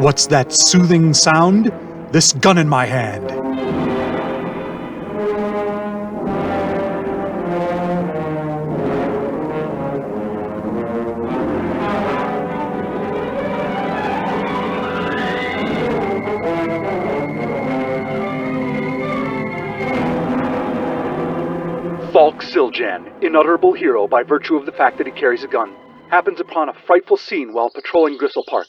What's that soothing sound? This gun in my hand. Falk Zildjian, unutterable hero by virtue of the fact that he carries a gun, happens upon a frightful scene while patrolling Gristle Park.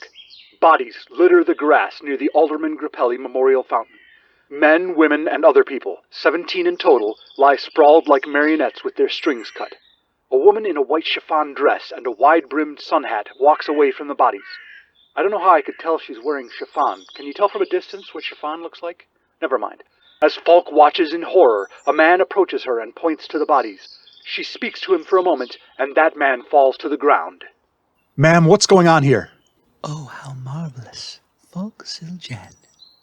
Bodies litter the grass near the Alderman Grappelli Memorial Fountain. Men, women, and other people, 17 in total, lie sprawled like marionettes with their strings cut. A woman in a white chiffon dress and a wide-brimmed sun hat walks away from the bodies. I don't know how I could tell she's wearing chiffon. Can you tell from a distance what chiffon looks like? Never mind. As Falk watches in horror, a man approaches her and points to the bodies. She speaks to him for a moment, and that man falls to the ground. Ma'am, what's going on here? Oh, how marvelous. Falk Zildjian.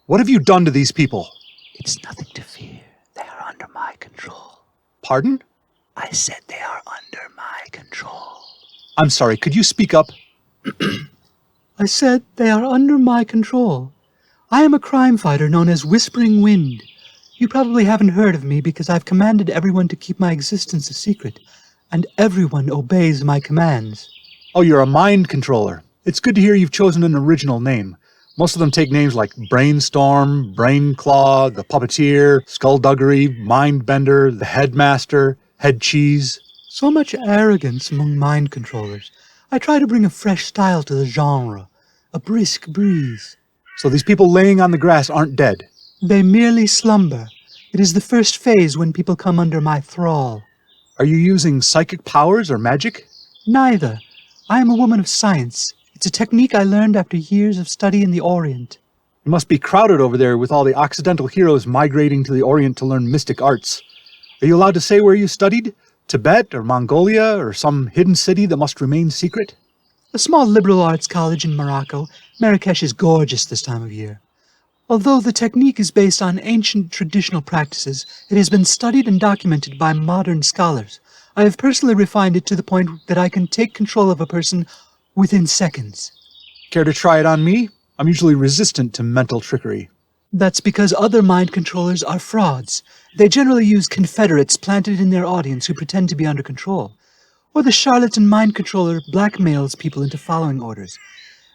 What have you done to these people? It's nothing to fear. They are under my control. Pardon? I said they are under my control. I'm sorry, could you speak up? I said they are under my control. I am a crime fighter known as Whispering Wind. You probably haven't heard of me because I've commanded everyone to keep my existence a secret, and everyone obeys my commands. Oh, you're a mind controller. It's good to hear you've chosen an original name. Most of them take names like Brainstorm, Brainclaw, the Puppeteer, Skullduggery, Mindbender, the Headmaster, Head Cheese. So much arrogance among mind controllers. I try to bring a fresh style to the genre, a brisk breeze. So these people laying on the grass aren't dead? They merely slumber. It is the first phase when people come under my thrall. Are you using psychic powers or magic? Neither. I am a woman of science. It's a technique I learned after years of study in the Orient. It must be crowded over there with all the Occidental heroes migrating to the Orient to learn mystic arts. Are you allowed to say where you studied? Tibet or Mongolia or some hidden city that must remain secret? A small liberal arts college in Morocco. Marrakesh is gorgeous this time of year. Although the technique is based on ancient traditional practices, it has been studied and documented by modern scholars. I have personally refined it to the point that I can take control of a person within seconds. Care to try it on me? I'm usually resistant to mental trickery. That's because other mind controllers are frauds. They generally use confederates planted in their audience who pretend to be under control. Or the charlatan mind controller blackmails people into following orders.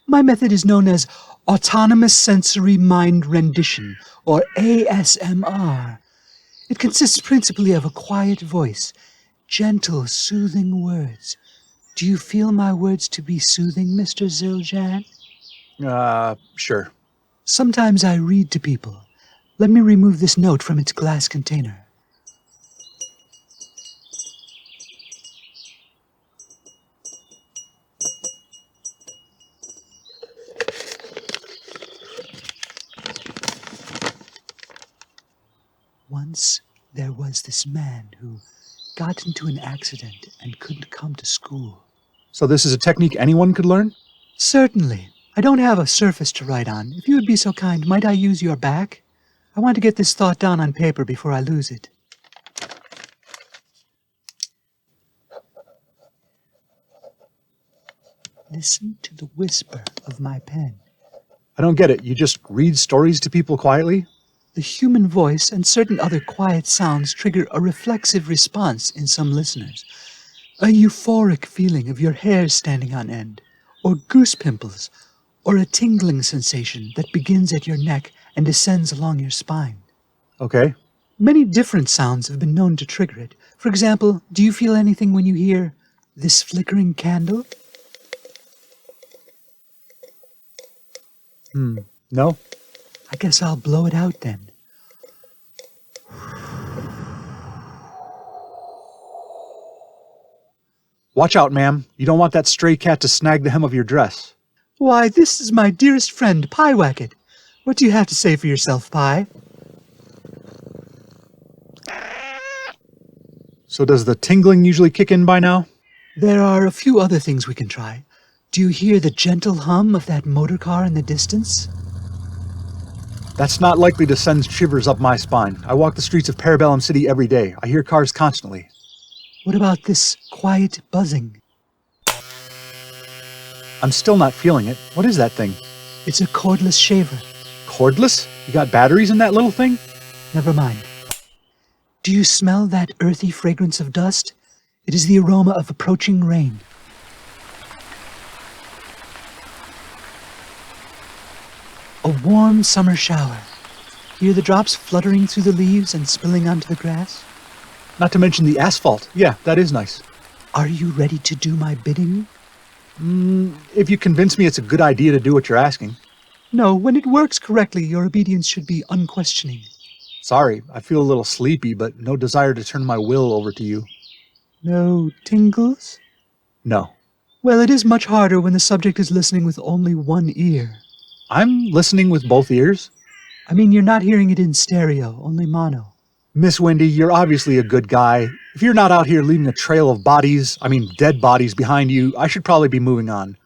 My method is known as Autonomous Sensory Mind Rendition, or ASMR. It consists principally of a quiet voice, gentle, soothing words. Do you feel my words to be soothing, Mr. Zildjian? Sure. Sometimes I read to people. Let me remove this note from its glass container. Once there was this man who got into an accident and couldn't come to school. So this is a technique anyone could learn? Certainly. I don't have a surface to write on. If you would be so kind, might I use your back? I want to get this thought down on paper before I lose it. Listen to the whisper of my pen. I don't get it. You just read stories to people quietly? The human voice and certain other quiet sounds trigger a reflexive response in some listeners. A euphoric feeling of your hair standing on end, or goose pimples, or a tingling sensation that begins at your neck and descends along your spine. Okay. Many different sounds have been known to trigger it. For example, do you feel anything when you hear this flickering candle? No? I guess I'll blow it out then. Watch out, ma'am. You don't want that stray cat to snag the hem of your dress. Why, this is my dearest friend, Pyewacket. What do you have to say for yourself, Pye? So does the tingling usually kick in by now? There are a few other things we can try. Do you hear the gentle hum of that motor car in the distance? That's not likely to send shivers up my spine. I walk the streets of Parabellum City every day. I hear cars constantly. What about this quiet buzzing? I'm still not feeling it. What is that thing? It's a cordless shaver. Cordless? You got batteries in that little thing? Never mind. Do you smell that earthy fragrance of dust? It is the aroma of approaching rain. A warm summer shower. Hear the drops fluttering through the leaves and spilling onto the grass? Not to mention the asphalt. Yeah, that is nice. Are you ready to do my bidding? If you convince me it's a good idea to do what you're asking. No, when it works correctly, your obedience should be unquestioning. Sorry, I feel a little sleepy, but no desire to turn my will over to you. No tingles? No. Well, it is much harder when the subject is listening with only one ear. I'm listening with both ears. I mean, you're not hearing it in stereo, only mono. Miss Wendy, you're obviously a good guy. If you're not out here leaving a trail of dead bodies behind you, I should probably be moving on.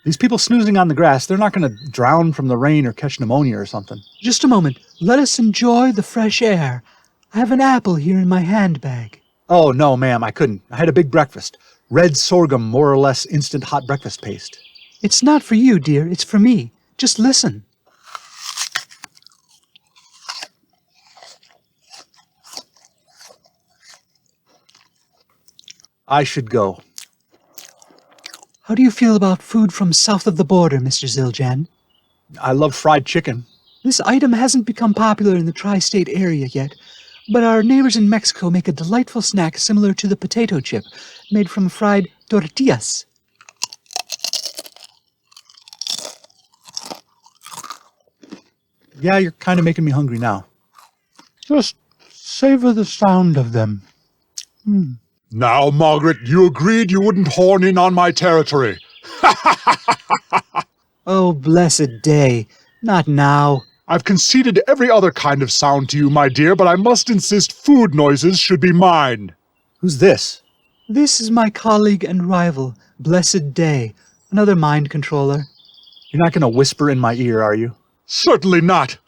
These people snoozing on the grass, they're not going to drown from the rain or catch pneumonia or something. Just a moment. Let us enjoy the fresh air. I have an apple here in my handbag. Oh, no, ma'am, I couldn't. I had a big breakfast. Red sorghum, more or less instant hot breakfast paste. It's not for you, dear. It's for me. Just listen. I should go. How do you feel about food from south of the border, Mr. Zildjian? I love fried chicken. This item hasn't become popular in the tri-state area yet, but our neighbors in Mexico make a delightful snack similar to the potato chip, made from fried tortillas. Yeah, you're kind of making me hungry now. Just savor the sound of them. Now, Margaret, you agreed you wouldn't horn in on my territory. Oh, blessed day. Not now. I've conceded every other kind of sound to you, my dear, but I must insist food noises should be mine. Who's this? This is my colleague and rival, Blessed Day, another mind controller. You're not going to whisper in my ear, are you? Certainly not.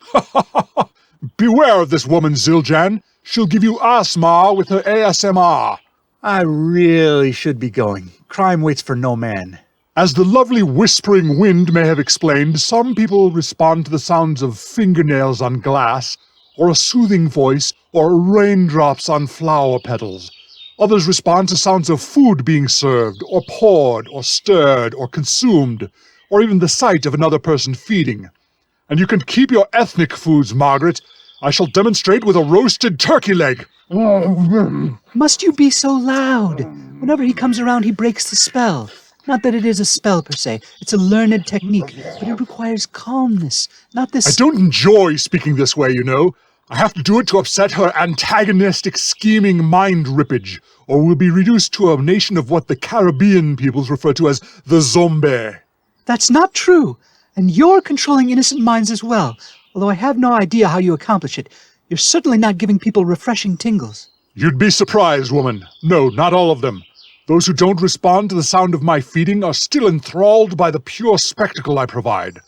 Beware of this woman, Zildjian. She'll give you asthma with her ASMR. I really should be going. Crime waits for no man. As the lovely whispering wind may have explained, some people respond to the sounds of fingernails on glass, or a soothing voice, or raindrops on flower petals. Others respond to sounds of food being served, or poured, or stirred, or consumed, or even the sight of another person feeding. And you can keep your ethnic foods, Margaret. I shall demonstrate with a roasted turkey leg. Must you be so loud? Whenever he comes around, he breaks the spell. Not that it is a spell, per se. It's a learned technique, but it requires calmness, not this— I don't enjoy speaking this way, you know. I have to do it to upset her antagonistic, scheming mind rippage, or we'll be reduced to a nation of what the Caribbean peoples refer to as the zombie. That's not true. And you're controlling innocent minds as well. Although I have no idea how you accomplish it. You're certainly not giving people refreshing tingles. You'd be surprised, woman. No, not all of them. Those who don't respond to the sound of my feeding are still enthralled by the pure spectacle I provide.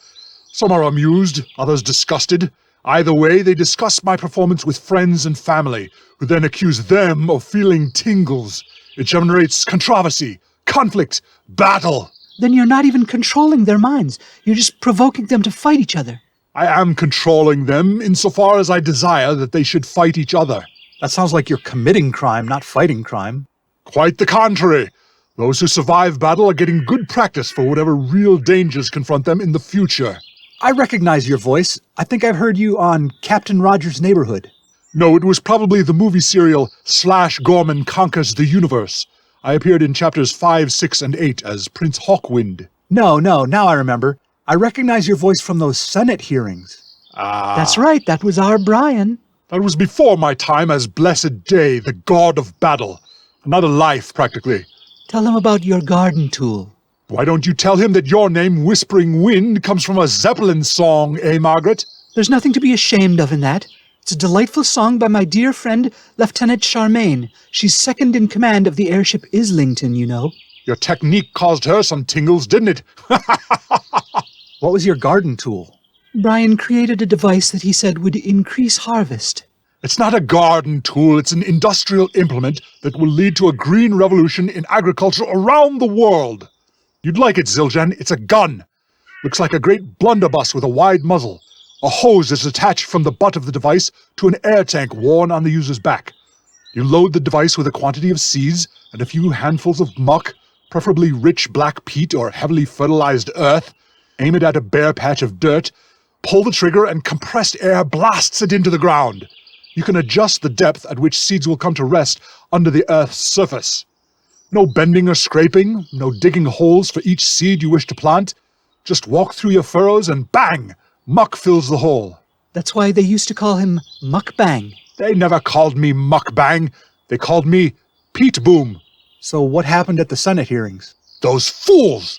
Some are amused, others disgusted. Either way, they discuss my performance with friends and family, who then accuse them of feeling tingles. It generates controversy, conflict, battle. Then you're not even controlling their minds. You're just provoking them to fight each other. I am controlling them insofar as I desire that they should fight each other. That sounds like you're committing crime, not fighting crime. Quite the contrary. Those who survive battle are getting good practice for whatever real dangers confront them in the future. I recognize your voice. I think I've heard you on Captain Rogers' Neighborhood. No, it was probably the movie serial /Gorman Conquers the Universe. I appeared in chapters 5, 6, and 8 as Prince Hawkwind. No, now I remember. I recognize your voice from those Senate hearings. That's right, that was our Brian. That was before my time as Blessed Day, the god of battle. Another life, practically. Tell him about your garden tool. Why don't you tell him that your name, Whispering Wind, comes from a Zeppelin song, eh, Margaret? There's nothing to be ashamed of in that. It's a delightful song by my dear friend, Lieutenant Charmaine. She's second in command of the airship Islington, you know. Your technique caused her some tingles, didn't it? What was your garden tool? Brian created a device that he said would increase harvest. It's not a garden tool, it's an industrial implement that will lead to a green revolution in agriculture around the world. You'd like it, Zildjian. It's a gun. Looks like a great blunderbuss with a wide muzzle. A hose is attached from the butt of the device to an air tank worn on the user's back. You load the device with a quantity of seeds and a few handfuls of muck, preferably rich black peat or heavily fertilized earth. Aim it at a bare patch of dirt, pull the trigger, and compressed air blasts it into the ground. You can adjust the depth at which seeds will come to rest under the earth's surface. No bending or scraping, no digging holes for each seed you wish to plant. Just walk through your furrows and bang! Muck fills the hole. That's why they used to call him Mukbang. They never called me Muckbang. They called me Pete Boom. So what happened at the Senate hearings? Those fools!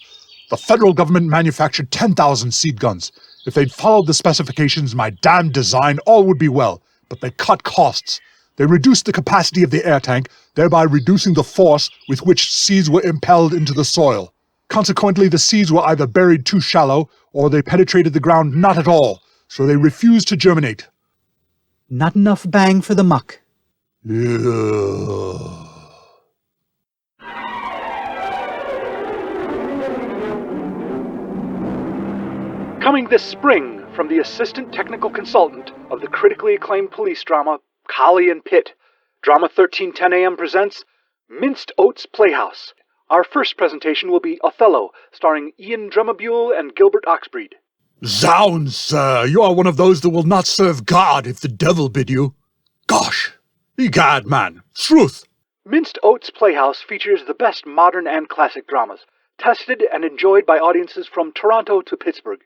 The federal government manufactured 10,000 seed guns. If they'd followed the specifications in my damned design, all would be well. But they cut costs. They reduced the capacity of the air tank, thereby reducing the force with which seeds were impelled into the soil. Consequently, the seeds were either buried too shallow, or they penetrated the ground not at all, so they refused to germinate. Not enough bang for the muck. Ugh. Coming this spring from the assistant technical consultant of the critically acclaimed police drama Collie Pit, Drama 1310 AM presents Minced Oats Playhouse. Our first presentation will be Othello, starring Ian Drumabule and Gilbert Oxbreed. Zounds, sir, you are one of those that will not serve God if the devil bid you. Gosh, egad, man, truth. Minced Oats Playhouse features the best modern and classic dramas, tested and enjoyed by audiences from Toronto to Pittsburgh.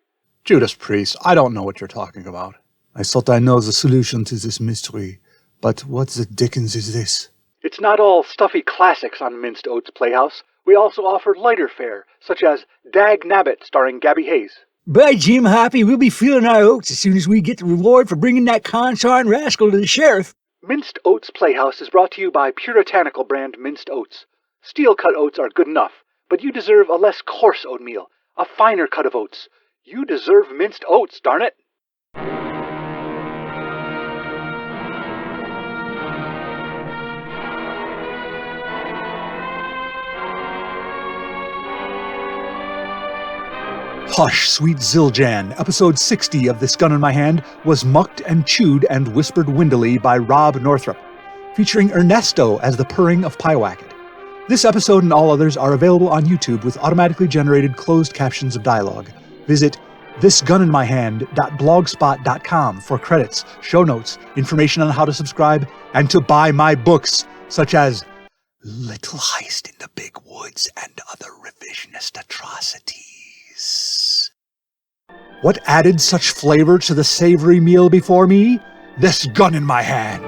Judas Priest, I don't know what you're talking about. I thought I know the solution to this mystery, but what the dickens is this? It's not all stuffy classics on Minced Oats Playhouse. We also offer lighter fare, such as Dag Nabbit, starring Gabby Hayes. By Jim Hoppy, we'll be feeling our oats as soon as we get the reward for bringing that consarn rascal to the sheriff. Minced Oats Playhouse is brought to you by puritanical brand Minced Oats. Steel-cut oats are good enough, but you deserve a less coarse oatmeal, a finer cut of oats. You deserve minced oats, darn it! Hush, Sweet Zildjian, episode 60 of This Gun in My Hand was mucked and chewed and whispered windily by Rob Northrup, featuring Ernesto as the purring of Pyewacket. This episode and all others are available on YouTube with automatically generated closed captions of dialogue. Visit thisguninmyhand.blogspot.com for credits, show notes, information on how to subscribe, and to buy my books, such as Little Heist in the Big Woods and Other Revisionist Atrocities. What added such flavor to the savory meal before me? This gun in my hand.